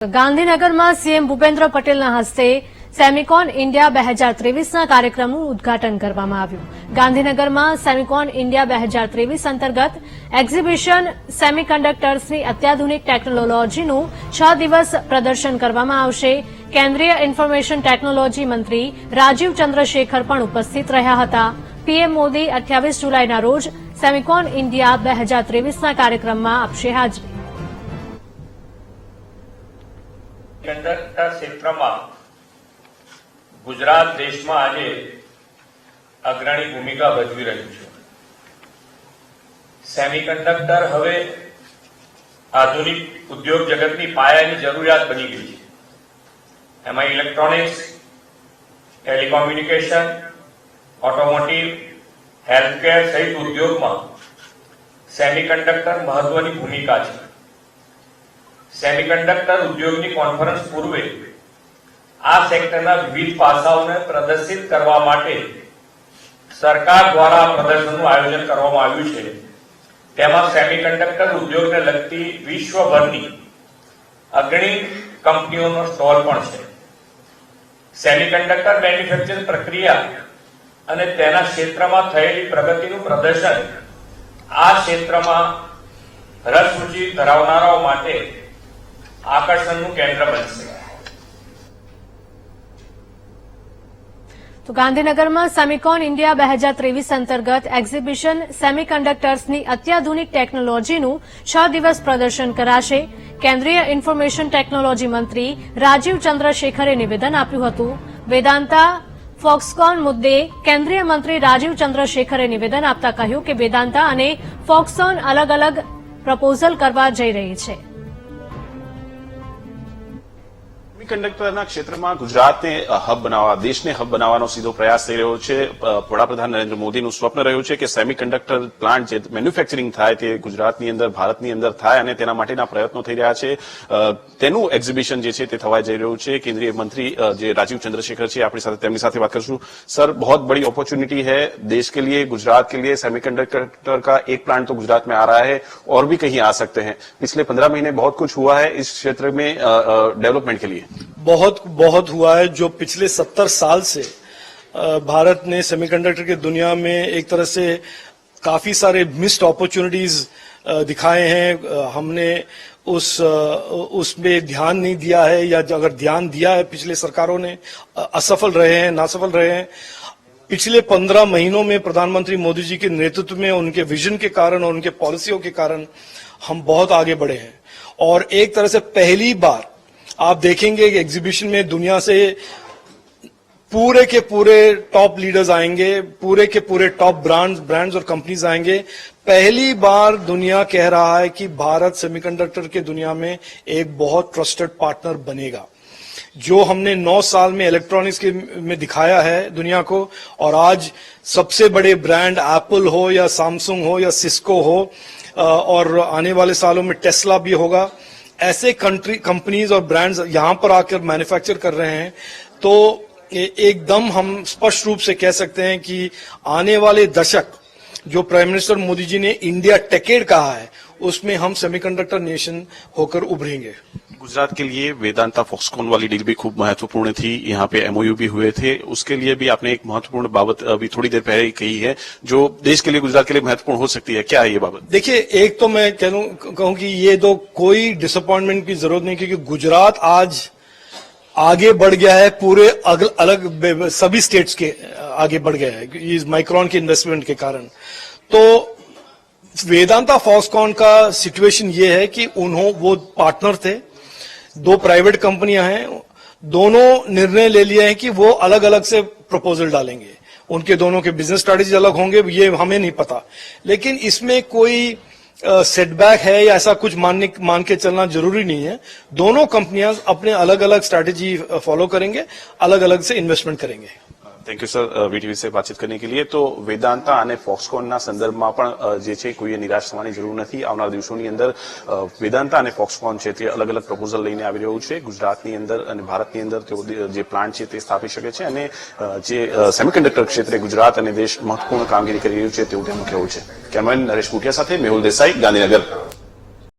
ગાંધીનગરમાં સીએમ ભૂપેન્દ્ર પટેલના હસ્તે સેમિકોન ઇન્ડિયા 2023ના કાર્યક્રમનું ઉદઘાટન કરવામાં આવ્યું. ગાંધીનગરમાં સેમિકોન ઇન્ડિયા 2023 અંતર્ગત એક્ઝિબિશન સેમિકન્ડક્ટર્સની અત્યાધુનિક ટેકનોલોજીનું 6 દિવસ પ્રદર્શન કરવામાં આવશે. કેન્દ્રીય ઇન્ફોર્મેશન ટેકનોલોજી મંત્રી રાજીવ ચંદ્રશેખર પણ ઉપસ્થિત રહ્યા હતા. પીએમ મોદી 28 જુલાઈના રોજ સેમિકોન ઇન્ડિયા 2023ના કાર્યક્રમમાં આપશે હાજરી. કંડક્ટર ક્ષેત્રમાં ગુજરાત દેશમાં આજે અગ્રણી ભૂમિકા ભજવી રહ્યું છે. સેમિકન્ડક્ટર હવે આધુનિક ઉદ્યોગ જગતની પાયાની જરૂરિયાત બની ગઈ છે. એમાં ઇલેક્ટ્રોનિક્સ, ટેલિકોમ્યુનિકેશન, ઓટોમોટિવ, હેલ્થકેર સહિત ઉદ્યોગમાં સેમિકન્ડક્ટર મહત્વની ભૂમિકા છે. સેમિકન્ડક્ટર ઉદ્યોગની કોન્ફરન્સ પૂર્વે આ સેક્ટરના વિવિધ પાસાઓને પ્રદર્શિત કરવા માટે સરકાર દ્વારા પ્રદર્શનનું આયોજન કરવામાં આવ્યું છે. તેમાં સેમિકન્ડક્ટર ઉદ્યોગને લગતી વિશ્વભરની અગ્રણી કંપનીઓનો સ્ટોલ પણ છે. સેમિકન્ડક્ટર મેન્યુફેક્ચરિંગ પ્રક્રિયા અને તેના ક્ષેત્રમાં થયેલી પ્રગતિનું પ્રદર્શન આ ક્ષેત્રમાં રસ રુચિ ધરાવનારાઓ માટે આકર્ષણનું કેન્દ્ર બનશે. તો ગાંધીનગરમાં સેમિકોન ઇન્ડિયા 2023 અંતર્ગત એક્ઝિબિશન સેમિકન્ડક્ટર્સની અત્યાધુનિક ટેકનોલોજીનું 6 દિવસ પ્રદર્શન કરાશે. કેન્દ્રીય ઇન્ફોર્મેશન ટેકનોલોજી મંત્રી રાજીવ ચંદ્રશેખરે નિવેદન આપ્યું હતું. વેદાંતા ફોક્સકોન મુદ્દે કેન્દ્રીય મંત્રી રાજીવ ચંદ્રશેખરે નિવેદન આપતા કહ્યું કે વેદાંતા અને ફોક્સકોન અલગ અલગ પ્રપોઝલ કરવા જઈ રહી છે. સેમિકન્ડક્ટરના ક્ષેત્રમાં ગુજરાતને હબ બનાવવા, દેશને હબ બનાવવાનો સીધો પ્રયાસ થઈ રહ્યો છે. વડાપ્રધાન નરેન્દ્ર મોદીનું સ્વપ્ન રહ્યું છે કે સેમિકન્ડક્ટર પ્લાન્ટ જે મેન્યુફેક્ચરિંગ થાય તે ગુજરાતની અંદર, ભારતની અંદર થાય અને તેના માટેના પ્રયત્નો થઈ રહ્યા છે. તેનું એક્ઝિબિશન જે છે તે થવા જઈ રહ્યું છે. કેન્દ્રીય મંત્રી જે રાजीव चंद्रशेखर છે, આપણી સાથે તેમની સાથે વાત કરશું. सर, बहुत बड़ी अपॉर्चुनिटी है देश के लिए, गुजरात के लिए. सेमिकंडक्टर का एक प्लांट तो गुजरात में आ रहा है और भी कहीं आ सकते हैं. पिछले 15 महीने बहुत कुछ हुआ है इस क्षेत्र में डेवलपमेंट के लिए. बहुत हुआ है. जो पिछले 70 साल से भारत ने सेमीकंडक्टर की दुनिया में एक तरह से काफी सारे मिस्ड अपॉर्चुनिटीज दिखाए हैं. हमने उसमें ध्यान नहीं दिया है, या अगर ध्यान दिया है पिछले सरकारों ने, असफल रहे हैं, नासफल रहे हैं. पिछले 15 महीनों में प्रधानमंत्री मोदी जी के नेतृत्व में, उनके विजन के कारण और उनके पॉलिसियों के कारण हम बहुत आगे बढ़े हैं. और एक तरह से पहली बार आप देखेंगे कि एग्जीबिशन में दुनिया से पूरे के पूरे टॉप लीडर्स आएंगे, पूरे के पूरे टॉप ब्रांड्स और कंपनीज आएंगे. पहली बार दुनिया कह रहा है कि भारत सेमीकंडक्टर के दुनिया में एक बहुत ट्रस्टेड पार्टनर बनेगा. जो हमने 9 साल में इलेक्ट्रॉनिक्स के में दिखाया है दुनिया को, और आज सबसे बड़े ब्रांड एप्पल हो या सैमसंग हो या सिस्को हो, और आने वाले सालों में टेस्ला भी होगा, ऐसे कंपनीज और ब्रांड्स यहां पर आकर मैन्युफैक्चर कर रहे हैं. तो एकदम हम स्पष्ट रूप से कह सकते हैं कि आने वाले दशक जो प्राइम मिनिस्टर मोदी जी ने इंडिया टेकेड कहा है, उसमें हम सेमीकंडक्टर नेशन होकर उभरेंगे. गुजरात के लिए वेदांता फॉक्सकॉन वाली डील भी खूब महत्वपूर्ण थी. यहाँ पे एमओयू भी हुए थे. उसके लिए भी आपने एक महत्वपूर्ण बाबत अभी थोड़ी देर पहले ही कही है जो देश के लिए, गुजरात के लिए महत्वपूर्ण हो सकती है. क्या है ये बाबत? देखिए, एक तो मैं कहूं कि ये तो कोई डिसअपॉइंटमेंट की जरूरत नहीं, क्योंकि गुजरात आज आगे बढ़ गया है. पूरे अलग सभी स्टेट्स के आगे बढ़ गया है इस माइक्रोन के इन्वेस्टमेंट के कारण. तो वेदांता फॉक्सकॉन का सिचुएशन ये है कि वो पार्टनर थे. 2 प्राइवेट कंपनियां हैं. दोनों निर्णय ले लिए हैं कि वो अलग अलग से प्रपोजल डालेंगे. उनके दोनों के बिजनेस स्ट्रैटेजी अलग होंगे, ये हमें नहीं पता. लेकिन इसमें कोई सेटबैक है या ऐसा कुछ मान के चलना जरूरी नहीं है. दोनों कंपनियां अपने अलग अलग स्ट्रैटेजी फॉलो करेंगे, अलग अलग से इन्वेस्टमेंट करेंगे. થેન્ક યુ સર, વીટીવી से बातचीत करने के लिए. तो વેદાંતા અને ફોક્સકોનના સંદર્ભમાં પણ જે છે કોઈએ નિરાશ થવાની જરૂર નથી. આવનારા દિવસોની અંદર વેદાંતા અને ફોક્સકોન છે તે અલગ અલગ પ્રપોઝલ લઈને આવી રહ્યું છે. ગુજરાતની અંદર અને ભારતની અંદર તેઓ જે પ્લાન્ટ છે તે સ્થાપી શકે છે અને જે સેમિકન્ડક્ટર ક્ષેત્રે ગુજરાત અને દેશ મહત્વપૂર્ણ કામગીરી કરી રહ્યું છે તેવું તેમનું કહેવું છે. કેમેરામેન નરેશ કુટિયા સાથે મેહુલ દેસાઈ, ગાંધીનગર.